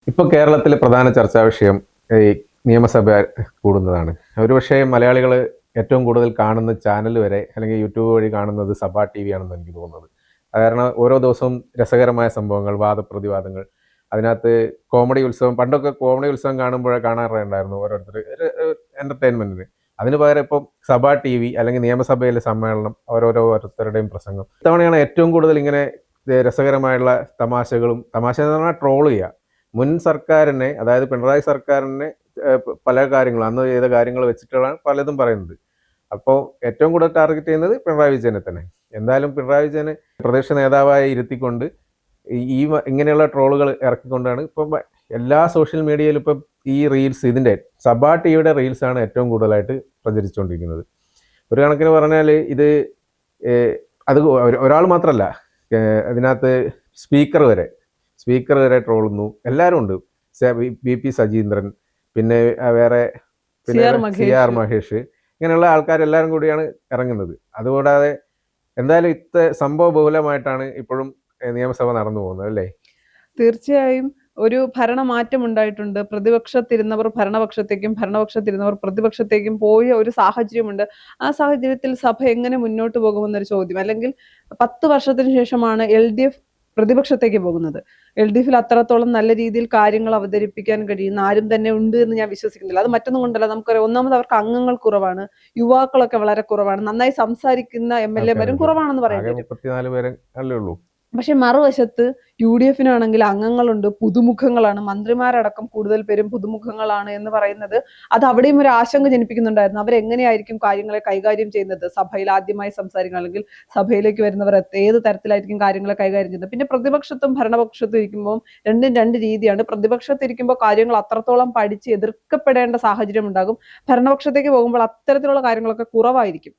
ഇപ്പോൾ കേരളത്തിലെ പ്രധാന ചർച്ചാ വിഷയം ഈ നിയമസഭ കൂടുന്നതാണ്. ഒരുപക്ഷേ മലയാളികൾ ഏറ്റവും കൂടുതൽ കാണുന്ന ചാനൽ വരെ അല്ലെങ്കിൽ യൂട്യൂബ് വഴി കാണുന്നത് സഭാ ടി വി ആണെന്ന് എനിക്ക് തോന്നുന്നത്. അത് കാരണം ഓരോ ദിവസവും രസകരമായ സംഭവങ്ങൾ, വാദപ്രതിവാദങ്ങൾ, അതിനകത്ത് കോമഡി ഉത്സവം, പണ്ടൊക്കെ കോമഡി ഉത്സവം കാണാറുണ്ടായിരുന്നു ഓരോരുത്തർ ഒരു എൻ്റർടൈൻമെൻറ്റിന്. അതിന് പകരം ഇപ്പം സഭാ ടി വി അല്ലെങ്കിൽ നിയമസഭയിലെ സമ്മേളനം, ഓരോരുത്തരുടെയും പ്രസംഗം. ഇത്തവണയാണ് ഏറ്റവും കൂടുതൽ ഇങ്ങനെ രസകരമായുള്ള തമാശ എന്ന് പറഞ്ഞാൽ ട്രോൾ ചെയ്യുക. മുൻ സർക്കാരിനെ, അതായത് പിണറായി സർക്കാരിനെ പല കാര്യങ്ങളും അന്ന് ചെയ്ത കാര്യങ്ങൾ വെച്ചിട്ടാണ് പലതും പറയുന്നത്. അപ്പോൾ ഏറ്റവും കൂടുതൽ ടാർഗറ്റ് ചെയ്യുന്നത് പിണറായി വിജയനെ തന്നെ. എന്തായാലും പിണറായി വിജയനെ പ്രതിപക്ഷ നേതാവായി ഇരുത്തിക്കൊണ്ട് ഇങ്ങനെയുള്ള ട്രോളുകൾ ഇറക്കിക്കൊണ്ടാണ് ഇപ്പം എല്ലാ സോഷ്യൽ മീഡിയയിലും ഇപ്പം ഈ റീൽസ്, ഇതിൻ്റെ സഭാ ടിവിയുടെ റീൽസാണ് ഏറ്റവും കൂടുതലായിട്ട് പ്രചരിച്ചുകൊണ്ടിരിക്കുന്നത്. ഒരു കണക്കിന് പറഞ്ഞാൽ ഇത് അത് ഒരാൾ മാത്രമല്ല, അതിനകത്ത് സ്പീക്കർ വരെ ട്രോളുന്നു. എല്ലാവരും ഉണ്ട്. BP സജീന്ദ്രൻ, പിന്നെ വേറെ CR മഹേഷ്, ഇങ്ങനെയുള്ള ആൾക്കാരെല്ലാവരും കൂടിയാണ് ഇറങ്ങുന്നത്. അതുകൂടാതെ എന്തായാലും സംഭവ ബഹുലമായിട്ടാണ് ഇപ്പോഴും നിയമസഭ നടന്നു പോകുന്നത്, അല്ലേ? തീർച്ചയായും ഒരു ഭരണമാറ്റം ഉണ്ടായിട്ടുണ്ട്. പ്രതിപക്ഷത്തിരുന്നവർ ഭരണപക്ഷത്തേക്കും ഭരണപക്ഷത്തിരുന്നവർ പ്രതിപക്ഷത്തേക്കും പോയ ഒരു സാഹചര്യമുണ്ട്. ആ സാഹചര്യത്തിൽ സഭ എങ്ങനെ മുന്നോട്ട് പോകുമെന്നൊരു ചോദ്യം. അല്ലെങ്കിൽ 10 വർഷത്തിന് ശേഷമാണ് LDF പ്രതിപക്ഷത്തേക്ക് പോകുന്നത്. LDFിൽ അത്രത്തോളം നല്ല രീതിയിൽ കാര്യങ്ങൾ അവതരിപ്പിക്കാൻ കഴിയുന്ന ആരും തന്നെ ഉണ്ട് എന്ന് ഞാൻ വിശ്വസിക്കുന്നില്ല. അത് മറ്റൊന്നും കൊണ്ടല്ല, നമുക്കറിയാം, ഒന്നാമത് അവർക്ക് അംഗങ്ങൾ കുറവാണ്, യുവാക്കളൊക്കെ വളരെ കുറവാണ്, നന്നായി സംസാരിക്കുന്ന MLA മാരും കുറവാണെന്ന് പറയേണ്ടി വരും. 34 പേരെ അല്ലേ ഉള്ളൂ. പക്ഷെ മറുവശത്ത് UDFിനാണെങ്കിൽ അംഗങ്ങളുണ്ട്, പുതുമുഖങ്ങളാണ്, മന്ത്രിമാരടക്കം കൂടുതൽ പേരും പുതുമുഖങ്ങളാണ് എന്ന് പറയുന്നത് അത് അവിടെയും ഒരു ആശങ്ക ജനിപ്പിക്കുന്നുണ്ടായിരുന്നു. അവരെങ്ങനെയായിരിക്കും കാര്യങ്ങളെ കൈകാര്യം ചെയ്യുന്നത്, സഭയിൽ ആദ്യമായി സംസാരിക്കുക അല്ലെങ്കിൽ സഭയിലേക്ക് വരുന്നവർ ഏത് തരത്തിലായിരിക്കും കാര്യങ്ങളെ കൈകാര്യം ചെയ്യുന്നത്. പിന്നെ പ്രതിപക്ഷത്തും ഭരണപക്ഷത്തും ഇരിക്കുമ്പോൾ രണ്ടും രണ്ട് രീതിയാണ്. പ്രതിപക്ഷത്തിരിക്കുമ്പോൾ കാര്യങ്ങൾ അത്രത്തോളം പഠിച്ച് എതിർക്കപ്പെടേണ്ട സാഹചര്യം ഉണ്ടാകും. ഭരണപക്ഷത്തേക്ക് പോകുമ്പോൾ അത്തരത്തിലുള്ള കാര്യങ്ങളൊക്കെ കുറവായിരിക്കും.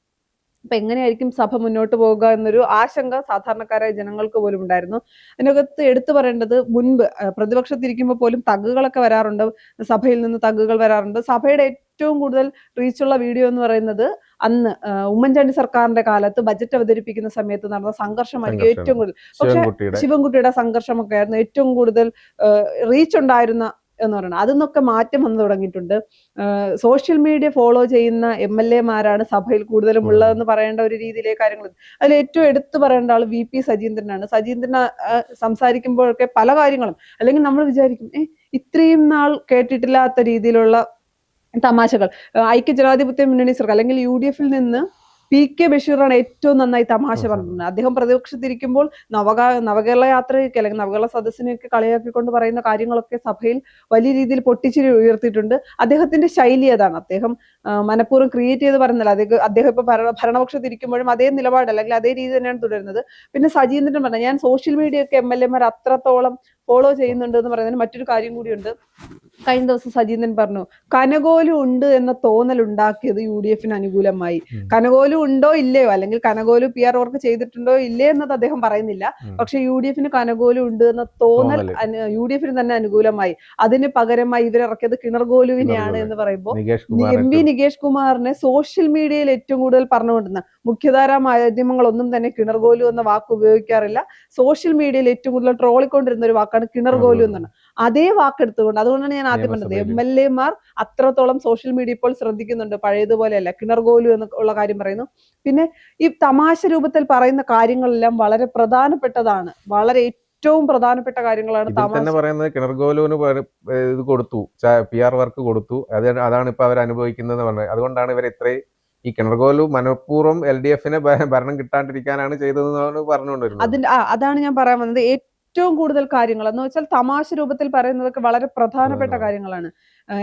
അപ്പൊ എങ്ങനെയായിരിക്കും സഭ മുന്നോട്ട് പോകുക എന്നൊരു ആശങ്ക സാധാരണക്കാരായ ജനങ്ങൾക്ക് പോലും ഉണ്ടായിരുന്നു. അതിനകത്ത് എടുത്തു പറയേണ്ടത്, മുൻപ് പ്രതിപക്ഷത്തിരിക്കുമ്പോൾ പോലും തഗ്ഗുകളൊക്കെ വരാറുണ്ട്, സഭയിൽ നിന്ന് തഗ്ഗുകൾ വരാറുണ്ട്. സഭയുടെ ഏറ്റവും കൂടുതൽ റീച്ചുള്ള വീഡിയോ എന്ന് പറയുന്നത് അന്ന് ഉമ്മൻചാണ്ടി സർക്കാരിന്റെ കാലത്ത് ബജറ്റ് അവതരിപ്പിക്കുന്ന സമയത്ത് നടന്ന സംഘർഷമായിരിക്കും ഏറ്റവും കൂടുതൽ. പക്ഷെ ശിവൻകുട്ടിയുടെ സംഘർഷമൊക്കെ ആയിരുന്നു ഏറ്റവും കൂടുതൽ റീച്ച് ഉണ്ടായിരുന്ന എന്ന് പറയുന്നത്. അതിന്നൊക്കെ മാറ്റം വന്നു തുടങ്ങിയിട്ടുണ്ട്. സോഷ്യൽ മീഡിയ ഫോളോ ചെയ്യുന്ന MLA മാരാണ് സഭയിൽ കൂടുതലും ഉള്ളതെന്ന് പറയേണ്ട ഒരു രീതിയിലേക്ക് കാര്യങ്ങൾ. അതിൽ ഏറ്റവും എടുത്തു പറയേണ്ട ആൾ VP സജീന്ദ്രനാണ്. സജീന്ദ്രൻ സംസാരിക്കുമ്പോഴൊക്കെ പല കാര്യങ്ങളും, അല്ലെങ്കിൽ നമ്മൾ വിചാരിക്കും ഇത്രയും നാൾ കേട്ടിട്ടില്ലാത്ത രീതിയിലുള്ള തമാശകൾ. ഐക്യജനാധിപത്യ മുന്നണി സർക്കാർ അല്ലെങ്കിൽ UDFിൽ നിന്ന് PK ബഷീറാണ് ഏറ്റവും നന്നായി തമാശ പറഞ്ഞിട്ടുണ്ട്. അദ്ദേഹം പ്രതിപക്ഷത്തിരിക്കുമ്പോൾ നവകേരള യാത്രയ്ക്ക് അല്ലെങ്കിൽ നവകേരള സദസ്സിനെയൊക്കെ കളിയാക്കിക്കൊണ്ട് പറയുന്ന കാര്യങ്ങളൊക്കെ സഭയിൽ വലിയ രീതിയിൽ പൊട്ടിച്ചിരി ഉയർത്തിയിട്ടുണ്ട്. അദ്ദേഹത്തിന്റെ ശൈലി അതാണ്. അദ്ദേഹം മനഃപൂർവ്വം ക്രിയേറ്റ് ചെയ്ത് പറയുന്നില്ല. അദ്ദേഹം ഇപ്പൊ ഭരണപക്ഷത്തിരിക്കുമ്പോഴും അതേ നിലപാട് അല്ലെങ്കിൽ അതേ രീതി തന്നെയാണ് തുടരുന്നത്. പിന്നെ സജീന്ദ്രൻ പറഞ്ഞ, ഞാൻ സോഷ്യൽ മീഡിയ ഒക്കെ MLA മാർ അത്രത്തോളം ഫോളോ ചെയ്യുന്നുണ്ട് എന്ന് പറയുന്നതിന് മറ്റൊരു കാര്യം കൂടിയുണ്ട്. കഴിഞ്ഞ ദിവസം സജീന്ദ്രൻ പറഞ്ഞു, കനകോലു ഉണ്ട് എന്ന തോന്നൽ ഉണ്ടാക്കിയത് UDFിന് അനുകൂലമായി. കനകോലു ഉണ്ടോ ഇല്ലയോ, അല്ലെങ്കിൽ കനകോലു PR വർക്ക് ചെയ്തിട്ടുണ്ടോ ഇല്ലേ എന്നത് അദ്ദേഹം പറയുന്നില്ല. പക്ഷെ UDFിന് കനകോലു ഉണ്ട് എന്ന തോന്നൽ UDFിന് തന്നെ അനുകൂലമായി. അതിന് പകരമായി ഇവരിറക്കിയത് കിണർകോലുവിനെയാണ് എന്ന് പറയുമ്പോൾ MP നികേഷ് കുമാറിനെ സോഷ്യൽ മീഡിയയിൽ ഏറ്റവും കൂടുതൽ പറഞ്ഞുകൊണ്ടിരുന്ന മുഖ്യധാരാ മാധ്യമങ്ങളൊന്നും തന്നെ കിണർകോലു എന്ന വാക്ക് ഉപയോഗിക്കാറില്ല. സോഷ്യൽ മീഡിയയിൽ ഏറ്റവും കൂടുതൽ ട്രോളിക്കൊണ്ടിരുന്ന ഒരു വാക്കാണ് കിണർകോലു എന്നാണ്. അതേ വാക്കെടുത്തുകൊണ്ട്, അതുകൊണ്ടാണ് ഞാൻ ആദ്യം പറഞ്ഞത് MLA മാർ അത്രത്തോളം സോഷ്യൽ മീഡിയ ഇപ്പോൾ ശ്രദ്ധിക്കുന്നുണ്ട്, പഴയതുപോലെയല്ല. കിണർകോലു എന്നുള്ള കാര്യം പറയുന്നു. പിന്നെ ഈ തമാശ രൂപത്തിൽ പറയുന്ന കാര്യങ്ങളെല്ലാം വളരെ പ്രധാനപ്പെട്ടതാണ്, വളരെ ഏറ്റവും പ്രധാനപ്പെട്ട കാര്യങ്ങളാണ്. തന്നെ പറയുന്നത് കിണർകോലുവിന് ഇത് കൊടുത്തു, PR വർക്ക് കൊടുത്തു, അതാണ് ഇപ്പൊ അവർ അനുഭവിക്കുന്നത് പറഞ്ഞത്. അതുകൊണ്ടാണ് ഇവർ ഇത്രയും ഈ കിണർകോലു മനഃപൂർവ്വം LDFിനെ ഭരണം കിട്ടാണ്ടിരിക്കാനാണ് ചെയ്തതെന്നാണ് പറഞ്ഞുകൊണ്ടിരുന്നത്. അതാണ് ഞാൻ പറയാൻ വന്നത്. ഏറ്റവും കൂടുതൽ കാര്യങ്ങൾ എന്ന് വെച്ചാൽ തമാശ രൂപത്തിൽ പറയുന്നതൊക്കെ വളരെ പ്രധാനപ്പെട്ട കാര്യങ്ങളാണ്.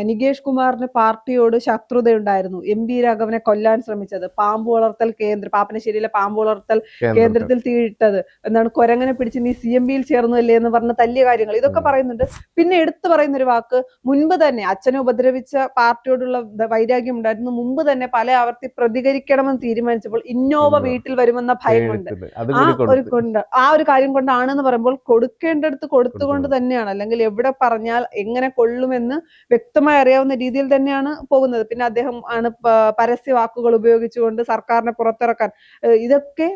നികേഷ് കുമാറിന് പാർട്ടിയോട് ശത്രുതയുണ്ടായിരുന്നു. MP രാഘവനെ കൊല്ലാൻ ശ്രമിച്ചത്, പാമ്പ് വളർത്തൽ കേന്ദ്രം, പാപ്പനശ്ശേരിയിലെ പാമ്പ് വളർത്തൽ കേന്ദ്രത്തിൽ തീയിട്ടത്, എന്താണ് കൊരങ്ങനെ പിടിച്ച് നീ CMBയിൽ ചേർന്നല്ലേ എന്ന് പറഞ്ഞ തല്ലിയ കാര്യങ്ങൾ, ഇതൊക്കെ പറയുന്നുണ്ട്. പിന്നെ എടുത്തു പറയുന്ന ഒരു വാക്ക്, മുൻപ് തന്നെ അച്ഛനെ ഉപദ്രവിച്ച പാർട്ടിയോടുള്ള വൈരാഗ്യം ഉണ്ടായിരുന്നു. മുമ്പ് തന്നെ പല ആവർത്തി പ്രതികരിക്കണമെന്ന് തീരുമാനിച്ചപ്പോൾ ഇന്നോവ വീട്ടിൽ വരുമെന്ന ഭയം കൊണ്ട് ആ ഒരു കാര്യം കൊണ്ടാണെന്ന് പറയുമ്പോൾ കൊടുക്കേണ്ടടുത്ത് കൊടുത്തുകൊണ്ട് തന്നെയാണ്, അല്ലെങ്കിൽ എവിടെ പറഞ്ഞാൽ എങ്ങനെ കൊള്ളുമെന്ന് വ്യക്തമായി അറിയാവുന്ന രീതിയിൽ തന്നെയാണ് പോകുന്നത്. പിന്നെ അദ്ദേഹം ആണ് പരസ്യ വാക്കുകൾ ഉപയോഗിച്ചുകൊണ്ട് സർക്കാരിനെ പുറത്തിറക്കാൻ, ഇതൊക്കെ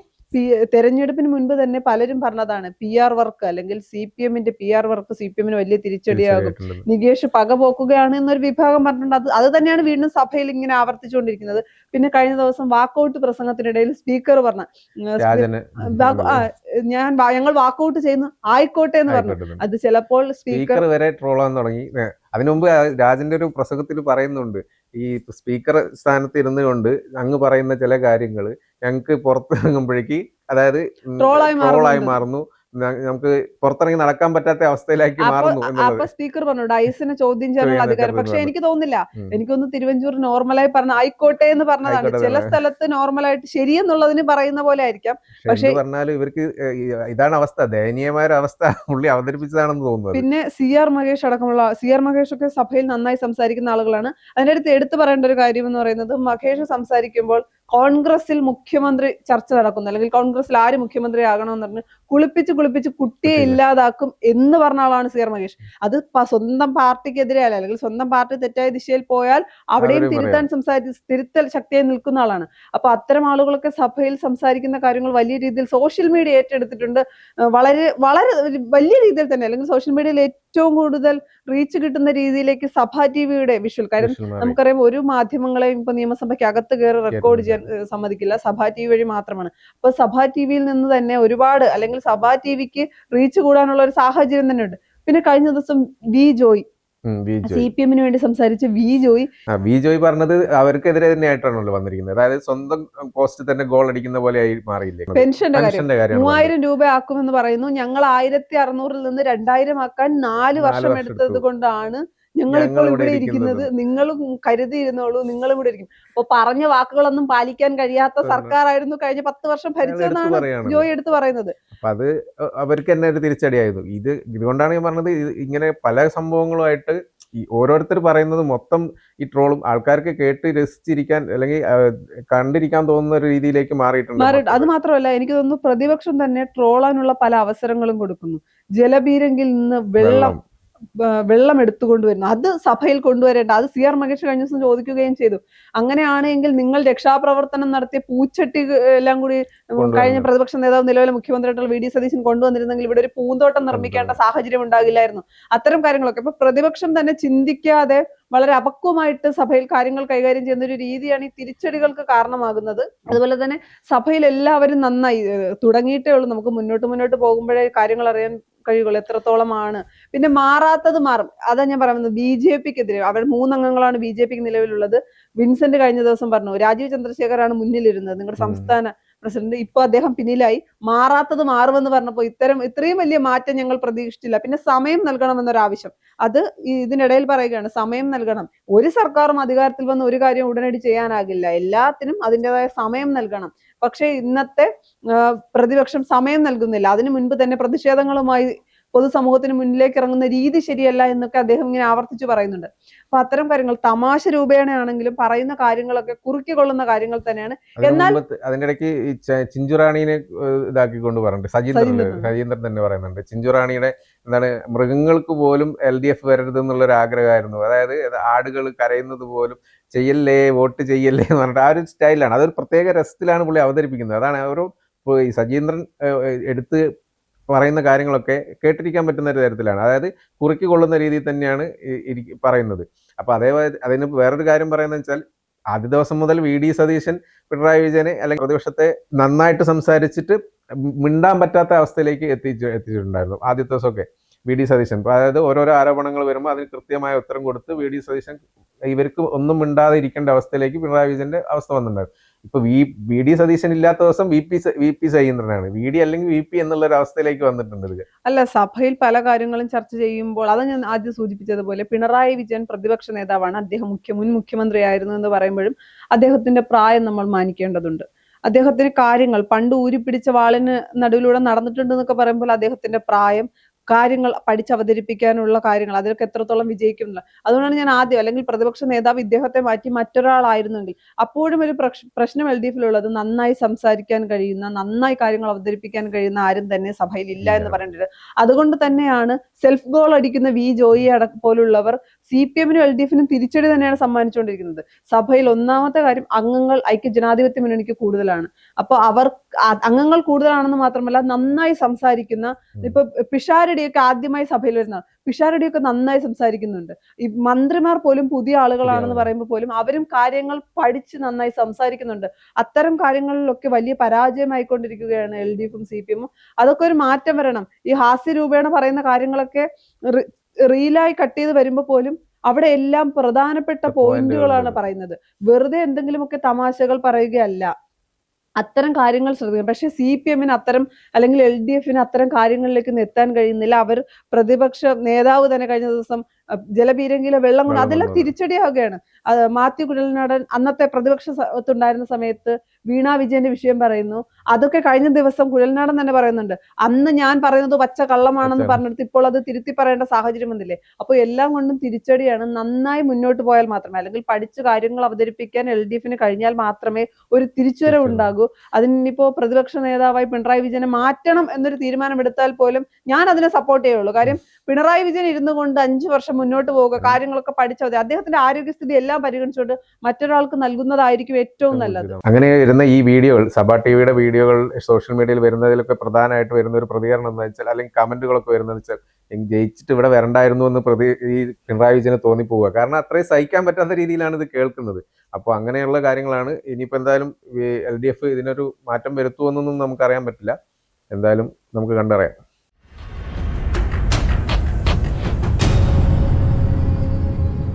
തെരഞ്ഞെടുപ്പിന് മുൻപ് തന്നെ പലരും പറഞ്ഞതാണ് PR വർക്ക് അല്ലെങ്കിൽ CPMന്റെ PR വർക്ക് CPMന് വലിയ തിരിച്ചടിയാകും, തിരിച്ചടിയായിട്ടുണ്ടെന്ന്. നികേഷ് പകപോക്കുകയാണ് എന്നൊരു വിഭാഗം പറഞ്ഞിട്ടുണ്ട്. അത് തന്നെയാണ് വീണ്ടും സഭയിൽ ഇങ്ങനെ ആവർത്തിച്ചുകൊണ്ടിരിക്കുന്നത്. പിന്നെ കഴിഞ്ഞ ദിവസം വാക്കൌട്ട് പ്രസംഗത്തിനിടയിൽ സ്പീക്കർ പറഞ്ഞ രാജന് ഞങ്ങൾ വാക്കൌട്ട് ചെയ്യുന്നു ആയിക്കോട്ടെ എന്ന് പറഞ്ഞു. ആയിക്കോട്ടെ. അത് ചിലപ്പോൾ സ്പീക്കർ സ്പീക്കർ വരെ ട്രോളാൻ തുടങ്ങി. അതിനു മുമ്പ് രാജന്റെ ഒരു പ്രസംഗത്തിൽ പറയുന്നുണ്ട്, ഈ സ്പീക്കർ സ്ഥാനത്ത് ഇരുന്നു കൊണ്ട് അങ്ങ് പറയുന്ന ചില കാര്യങ്ങൾ ഞങ്ങൾക്ക് പുറത്തിറങ്ങുമ്പോഴേക്ക് അതായത് ട്രോളായി മാറുന്നു, നമുക്ക് പുറത്തിറങ്ങി നടക്കാൻ പറ്റാത്ത അവസ്ഥയിലേക്ക് മാറുന്നു എന്നുള്ളത്. അപ്പൊ സ്പീക്കർ പറഞ്ഞു ഡൈസിനെ ചോദ്യം ചെയ്യാനുള്ള അധികാരം. പക്ഷെ എനിക്ക് തോന്നുന്നില്ല, എനിക്കൊന്ന് തിരുവഞ്ചൂർ നോർമലായി പറഞ്ഞ ആയിക്കോട്ടെ എന്ന് പറഞ്ഞതാണ്. ചില സ്ഥലത്ത് നോർമലായിട്ട് ശരിയെന്നുള്ളതിന് പറയുന്ന പോലെ ആയിരിക്കാം. പക്ഷെ പറഞ്ഞാലും ഇവർക്ക് ഇതാണ് അവസ്ഥ, ദയനീയമായ ഒരു അവസ്ഥ പുള്ളി അവതരിപ്പിച്ചതാണെന്ന് തോന്നുന്നു. പിന്നെ CR മഹേഷ് അടക്കമുള്ള CR മഹേഷ് ഒക്കെ സഭയിൽ നന്നായി സംസാരിക്കുന്ന ആളുകളാണ്. അതിന്റെ അടുത്ത് എടുത്തു പറയേണ്ട ഒരു കാര്യം എന്ന് പറയുന്നത്, മഹേഷ് സംസാരിക്കുമ്പോൾ കോൺഗ്രസിൽ മുഖ്യമന്ത്രി ചർച്ച നടക്കുന്നു, അല്ലെങ്കിൽ കോൺഗ്രസിൽ ആര് മുഖ്യമന്ത്രി ആകണമെന്ന് പറഞ്ഞ് കുളിപ്പിച്ച് കുട്ടിയെ ഇല്ലാതാക്കും എന്ന് പറഞ്ഞ ആളാണ് CR മഹേഷ്. അത് സ്വന്തം പാർട്ടിക്കെതിരെ അല്ല, അല്ലെങ്കിൽ സ്വന്തം പാർട്ടി തെറ്റായ ദിശയിൽ പോയാൽ അവിടെയും തിരുത്തൽ ശക്തിയായി നിൽക്കുന്ന ആളാണ്. അപ്പൊ അത്തരം ആളുകളൊക്കെ സഭയിൽ സംസാരിക്കുന്ന കാര്യങ്ങൾ വലിയ രീതിയിൽ സോഷ്യൽ മീഡിയ ഏറ്റെടുത്തിട്ടുണ്ട്. വളരെ വളരെ വലിയ രീതിയിൽ തന്നെ, അല്ലെങ്കിൽ സോഷ്യൽ മീഡിയയിൽ ഏറ്റവും കൂടുതൽ റീച്ച് കിട്ടുന്ന രീതിയിലേക്ക് സഭാ TVയുടെ വിഷ്വൽ. കാര്യം നമുക്കറിയാം, ഒരു മാധ്യമങ്ങളെയും ഇപ്പൊ നിയമസഭയ്ക്ക് അകത്ത് കയറി റെക്കോർഡ് ചെയ്യാൻ സമ്മതിക്കില്ല, സഭാ TV വഴി മാത്രമാണ്. അപ്പൊ സഭാ TVയിൽ നിന്ന് തന്നെ ഒരുപാട്, അല്ലെങ്കിൽ സഭാ TVക്ക് റീച്ച് കൂടാനുള്ള ഒരു സാഹചര്യം തന്നെ ഉണ്ട്. പിന്നെ കഴിഞ്ഞ ദിവസം വി ജോയ് CPMന് വേണ്ടി സംസാരിച്ച വി ജോയ് പറഞ്ഞത് അവർക്കെതിരെ തന്നെയായിട്ടാണല്ലോ വന്നിരിക്കുന്നത്. അതായത് സ്വന്തം പോസ്റ്റ് തന്നെ ഗോൾ അടിക്കുന്ന പോലെ ആയി മാറിയില്ലേ. പെൻഷന്റെ കാര്യം 3000 രൂപ ആക്കുമെന്ന് പറയുന്നു. ഞങ്ങൾ 1600 നിന്ന് 2000 ആക്കാൻ 4 വർഷം എടുത്തത് കൊണ്ടാണ് ഞങ്ങൾ ഇപ്പോൾ ഇവിടെ ഇരിക്കുന്നത്. നിങ്ങളും കരുതിയിരുന്നോളൂ, നിങ്ങളും ഇവിടെ ഇരിക്കും. അപ്പൊ പറഞ്ഞ വാക്കുകളൊന്നും പാലിക്കാൻ കഴിയാത്ത സർക്കാരായിരുന്നു കഴിഞ്ഞ 10 വർഷം ഭരിച്ചതെന്നാണ് ജോയ് എടുത്തു പറയുന്നത്. അപ്പൊ അത് അവർക്ക് തന്നെ ഒരു തിരിച്ചടിയായിരുന്നു. ഇതുകൊണ്ടാണ് ഞാൻ പറഞ്ഞത്, ഇങ്ങനെ പല സംഭവങ്ങളുമായിട്ട് ഈ ഓരോരുത്തർ പറയുന്നത് മൊത്തം ഈ ട്രോളും ആൾക്കാർക്ക് കേട്ട് രസിച്ചിരിക്കാൻ അല്ലെങ്കിൽ കണ്ടിരിക്കാൻ തോന്നുന്ന ഒരു രീതിയിലേക്ക് മാറിയിട്ടുണ്ട്. അത് മാത്രമല്ല, എനിക്ക് തോന്നുന്നു പ്രതിപക്ഷം തന്നെ ട്രോളാനുള്ള പല അവസരങ്ങളും കൊടുക്കുന്നു. ജലബീരങ്കിൽ നിന്ന് വെള്ളം എടുത്തുകൊണ്ടുവരുന്നു, അത് സഭയിൽ കൊണ്ടുവരേണ്ട, അത് CR മഹേഷ് കഴിഞ്ഞ ദിവസം ചോദിക്കുകയും ചെയ്തു. അങ്ങനെയാണെങ്കിൽ നിങ്ങൾ രക്ഷാപ്രവർത്തനം നടത്തിയ പൂച്ചട്ടി എല്ലാം കൂടി കഴിഞ്ഞ പ്രതിപക്ഷ നേതാവ് നിലവിലെ മുഖ്യമന്ത്രിയായിട്ടുള്ള VD സതീശൻ കൊണ്ടുവന്നിരുന്നെങ്കിൽ ഇവിടെ ഒരു പൂന്തോട്ടം നിർമ്മിക്കേണ്ട സാഹചര്യം ഉണ്ടാകില്ലായിരുന്നു. അത്തരം കാര്യങ്ങളൊക്കെ ഇപ്പൊ പ്രതിപക്ഷം തന്നെ ചിന്തിക്കാതെ വളരെ അപക്വമായിട്ട് സഭയിൽ കാര്യങ്ങൾ കൈകാര്യം ചെയ്യുന്ന ഒരു രീതിയാണ് ഈ തിരിച്ചടികൾക്ക് കാരണമാകുന്നത്. അതുപോലെ തന്നെ സഭയിൽ എല്ലാവരും നന്നായി തുടങ്ങിയിട്ടേ ഉള്ളൂ. നമുക്ക് മുന്നോട്ട് പോകുമ്പോഴേ കാര്യങ്ങൾ അറിയാൻ കഴിയുള്ളൂ എത്രത്തോളമാണ്. പിന്നെ മാറാത്തത് മാറും, അതാ ഞാൻ പറയുന്നത്. BJPക്കെതിരെ അവർ 3 അംഗങ്ങളാണ് BJPക്ക് നിലവിലുള്ളത്. വിൻസെന്റ് കഴിഞ്ഞ ദിവസം പറഞ്ഞു രാജീവ് ചന്ദ്രശേഖറാണ് മുന്നിലിരുന്നത്, നിങ്ങളുടെ സംസ്ഥാന പ്രസിഡന്റ്. ഇപ്പൊ അദ്ദേഹം പിന്നിലായി. മാറാത്തത് മാറുമെന്ന് പറഞ്ഞപ്പോ ഇത്രയും വലിയ മാറ്റം ഞങ്ങൾ പ്രതീക്ഷിച്ചില്ല. പിന്നെ സമയം നൽകണമെന്നൊരാവശ്യം, അത് ഇതിനിടയിൽ പറയുകയാണ്, സമയം നൽകണം. ഒരു സർക്കാരും അധികാരത്തിൽ വന്ന് ഒരു കാര്യം ഉടനടി ചെയ്യാനാകില്ല, എല്ലാത്തിനും അതിൻ്റെതായ സമയം നൽകണം. പക്ഷെ ഇന്നത്തെ പ്രതിപക്ഷം സമയം നൽകുന്നില്ല. അതിനു മുൻപ് തന്നെ പ്രതിഷേധങ്ങളുമായി പൊതുസമൂഹത്തിന് മുന്നിലേക്ക് ഇറങ്ങുന്ന രീതി ശരിയല്ല എന്നൊക്കെ അദ്ദേഹം ഇങ്ങനെ ആവർത്തിച്ചു പറയുന്നുണ്ട്. അപ്പൊ അത്തരം കാര്യങ്ങൾ തമാശ രൂപേണയാണെങ്കിലും പറയുന്ന കാര്യങ്ങളൊക്കെ കുറുക്കിക്കൊള്ളുന്ന കാര്യങ്ങൾ തന്നെയാണ്. എന്നാൽ അതിനിടയ്ക്ക് ചിഞ്ചുറാണീനെ ഇതാക്കിക്കൊണ്ട് പറഞ്ഞിട്ട് സജീന്ദ്രൻ തന്നെ പറയുന്നുണ്ട്, ചിഞ്ചുറാണിയുടെ എന്താണ് മൃഗങ്ങൾക്ക് പോലും LDF വരരുത് എന്നുള്ളൊരു ആഗ്രഹമായിരുന്നു. അതായത് ആടുകൾ കരയുന്നത് പോലും ചെയ്യല്ലേ, വോട്ട് ചെയ്യല്ലേ എന്ന് പറഞ്ഞിട്ട് ആ ഒരു സ്റ്റൈലാണ്, അതൊരു പ്രത്യേക രസത്തിലാണ് പുള്ളി അവതരിപ്പിക്കുന്നത്. അതാണ് ഓരോ ഈ സജീന്ദ്രൻ എടുത്ത് പറയുന്ന കാര്യങ്ങളൊക്കെ കേട്ടിരിക്കാൻ പറ്റുന്ന ഒരു തരത്തിലാണ്, അതായത് കുറുക്കി കൊള്ളുന്ന രീതിയിൽ തന്നെയാണ് പറയുന്നത്. അപ്പൊ അതേപോലെ അതിന് വേറൊരു കാര്യം പറയുന്നത് വെച്ചാൽ, ആദ്യ ദിവസം മുതൽ VD സതീശൻ പിണറായി വിജയനെ അല്ലെങ്കിൽ പ്രതിപക്ഷത്തെ നന്നായിട്ട് സംസാരിച്ചിട്ട് മിണ്ടാൻ പറ്റാത്ത അവസ്ഥയിലേക്ക് എത്തിച്ചിട്ടുണ്ടായിരുന്നു ആദ്യത്തെ ദിവസമൊക്കെ VD സതീശൻ. അതായത് ഓരോരോ ആരോപണങ്ങൾ വരുമ്പോൾ അതിന് കൃത്യമായ ഉത്തരം കൊടുത്ത് VD സതീശൻ ഇവർക്ക് ഒന്നും മിണ്ടാതെ ഇരിക്കേണ്ട അവസ്ഥയിലേക്ക് പിണറായി വിജയന്റെ അവസ്ഥ വന്നിട്ടുണ്ടായിരുന്നു. ഇപ്പൊ VD സതീശൻ ഇല്ലാത്ത ദിവസം VP സജീന്ദ്രനാണ്, VD അല്ലെങ്കിൽ VP എന്നുള്ള ഒരു അവസ്ഥയിലേക്ക് വന്നിട്ടുണ്ട്. അല്ല, സഭയിൽ പല കാര്യങ്ങളും ചർച്ച ചെയ്യുമ്പോൾ അത് ഞാൻ ആദ്യം സൂചിപ്പിച്ചതുപോലെ പിണറായി വിജയൻ പ്രതിപക്ഷ നേതാവാണ്, അദ്ദേഹം മുൻ മുഖ്യമന്ത്രിയായിരുന്നു എന്ന് പറയുമ്പോഴും അദ്ദേഹത്തിന്റെ പ്രായം നമ്മൾ മാനിക്കേണ്ടതുണ്ട്. അദ്ദേഹത്തിന് കാര്യങ്ങൾ പണ്ട് ഊരിപ്പിടിച്ച വാളിന് നടുവിലൂടെ നടന്നിട്ടുണ്ട് എന്നൊക്കെ പറയുമ്പോൾ അദ്ദേഹത്തിന്റെ പ്രായം കാര്യങ്ങൾ പഠിച്ചവതരിപ്പിക്കാനുള്ള കാര്യങ്ങൾ അതിലൊക്കെ എത്രത്തോളം വിജയിക്കുന്നില്ല. അതുകൊണ്ടാണ് ഞാൻ ആദ്യം അല്ലെങ്കിൽ പ്രതിപക്ഷ നേതാവ് ഇദ്ദേഹത്തെ മാറ്റി മറ്റൊരാളായിരുന്നെങ്കിൽ അപ്പോഴും ഒരു പ്രശ്നം LDFിലുള്ളത് നന്നായി സംസാരിക്കാൻ കഴിയുന്ന, നന്നായി കാര്യങ്ങൾ അവതരിപ്പിക്കാൻ കഴിയുന്ന ആരും തന്നെ സഭയിൽ ഇല്ല എന്ന് പറയേണ്ടത്. അതുകൊണ്ട് തന്നെയാണ് സെൽഫ് ഗോൾ അടിക്കുന്ന വി ജോയി പോലുള്ളവർ CPM-നും LDFിനും തിരിച്ചടി തന്നെയാണ് സമ്മാനിച്ചുകൊണ്ടിരിക്കുന്നത്. സഭയിൽ ഒന്നാമത്തെ കാര്യം അംഗങ്ങൾ ഐക്യജനാധിപത്യ മുന്നണിക്ക് കൂടുതലാണ്. അപ്പൊ അംഗങ്ങൾ കൂടുതലാണെന്ന് മാത്രമല്ല നന്നായി സംസാരിക്കുന്ന, ഇപ്പൊ പിഷാരടിയൊക്കെ ആദ്യമായി സഭയിൽ വരുന്ന പിഷാരടിയൊക്കെ നന്നായി സംസാരിക്കുന്നുണ്ട്. ഈ മന്ത്രിമാർ പോലും പുതിയ ആളുകളാണെന്ന് പറയുമ്പോൾ പോലും അവരും കാര്യങ്ങൾ പഠിച്ച് നന്നായി സംസാരിക്കുന്നുണ്ട്. അത്തരം കാര്യങ്ങളിലൊക്കെ വലിയ പരാജയമായിക്കൊണ്ടിരിക്കുകയാണ് LDFും CPM-ഉം. അതൊക്കെ ഒരു മാറ്റം വരണം. ഈ ഹാസ്യരൂപേണ പറയുന്ന കാര്യങ്ങളൊക്കെ റീലായി കട്ട് ചെയ്ത് വരുമ്പോൾ പോലും അവിടെ എല്ലാം പ്രധാനപ്പെട്ട പോയിന്റുകളാണ് പറയുന്നത്. വെറുതെ എന്തെങ്കിലുമൊക്കെ തമാശകൾ പറയുകയല്ല. അത്തരം കാര്യങ്ങൾ ശ്രദ്ധിക്കണം. പക്ഷെ CPM-ന് അത്തരം അല്ലെങ്കിൽ LDFിന് അത്തരം കാര്യങ്ങളിലേക്ക് എത്താൻ കഴിയുന്നില്ല. അവർ പ്രതിപക്ഷ നേതാവ് തന്നെ കഴിഞ്ഞ ദിവസം ജലപീരങ്കിയിലെ വെള്ളം കൊണ്ട് അതെല്ലാം തിരിച്ചടിയാവുകയാണ്. മാത്യു കുഴൽനാടൻ അന്നത്തെ പ്രതിപക്ഷത്തുണ്ടായിരുന്ന സമയത്ത് വീണ വിജയന്റെ വിഷയം പറയുന്നു. അതൊക്കെ കഴിഞ്ഞ ദിവസം കുഴൽനാടൻ തന്നെ പറയുന്നുണ്ട്. അന്ന് ഞാൻ പറയുന്നത് പച്ച കള്ളമാണെന്ന് പറഞ്ഞെടുത്ത് ഇപ്പോൾ അത് തിരുത്തി പറയേണ്ട സാഹചര്യം വന്നില്ലേ. അപ്പോൾ എല്ലാം കൊണ്ടും തിരിച്ചടിയാണ്. നന്നായി മുന്നോട്ട് പോയാൽ മാത്രമേ, അല്ലെങ്കിൽ പഠിച്ച കാര്യങ്ങൾ അവതരിപ്പിക്കാൻ LDFിന് കഴിഞ്ഞാൽ മാത്രമേ ഒരു തിരിച്ചുവരവ് ഉണ്ടാകൂ. അതിനിപ്പോ പ്രതിപക്ഷ നേതാവായി പിണറായി വിജയനെ മാറ്റണം എന്നൊരു തീരുമാനം എടുത്താൽ പോലും ഞാൻ അതിനെ സപ്പോർട്ട് ചെയ്യുള്ളൂ. കാര്യം പിണറായി വിജയൻ ഇരുന്നു കൊണ്ട് 5 വർഷം മുന്നോട്ട് പോവുക, കാര്യങ്ങളൊക്കെ പഠിച്ചാൽ അദ്ദേഹത്തിന്റെ ആരോഗ്യസ്ഥിതി എല്ലാം പരിഗണിച്ചുകൊണ്ട് മറ്റൊരാൾക്ക് നൽകുന്നതായിരിക്കും ഏറ്റവും നല്ലത്. അങ്ങനെ വരുന്ന ഈ വീഡിയോകൾ, സഭ ടിവിയുടെ വീഡിയോകൾ സോഷ്യൽ മീഡിയയിൽ വരുന്നതിലൊക്കെ പ്രധാനമായിട്ട് വരുന്ന ഒരു പ്രതികരണം എന്ന് വെച്ചാൽ, അല്ലെങ്കിൽ കമന്റുകളൊക്കെ വരുന്നത് വെച്ചാൽ, ജയിച്ചിട്ട് ഇവിടെ വരണ്ടായിരുന്നു എന്ന് ഈ പിണറായി വിജയന് തോന്നിപ്പോവുക. കാരണം അത്രയും സഹിക്കാൻ പറ്റാത്ത രീതിയിലാണ് ഇത് കേൾക്കുന്നത്. അപ്പോൾ അങ്ങനെയുള്ള കാര്യങ്ങളാണ്. ഇനിയിപ്പോൾ എന്തായാലും LDF ഇതിനൊരു മാറ്റം വരുത്തുമെന്നൊന്നും നമുക്കറിയാൻ പറ്റില്ല. എന്തായാലും നമുക്ക് കണ്ടറിയാം.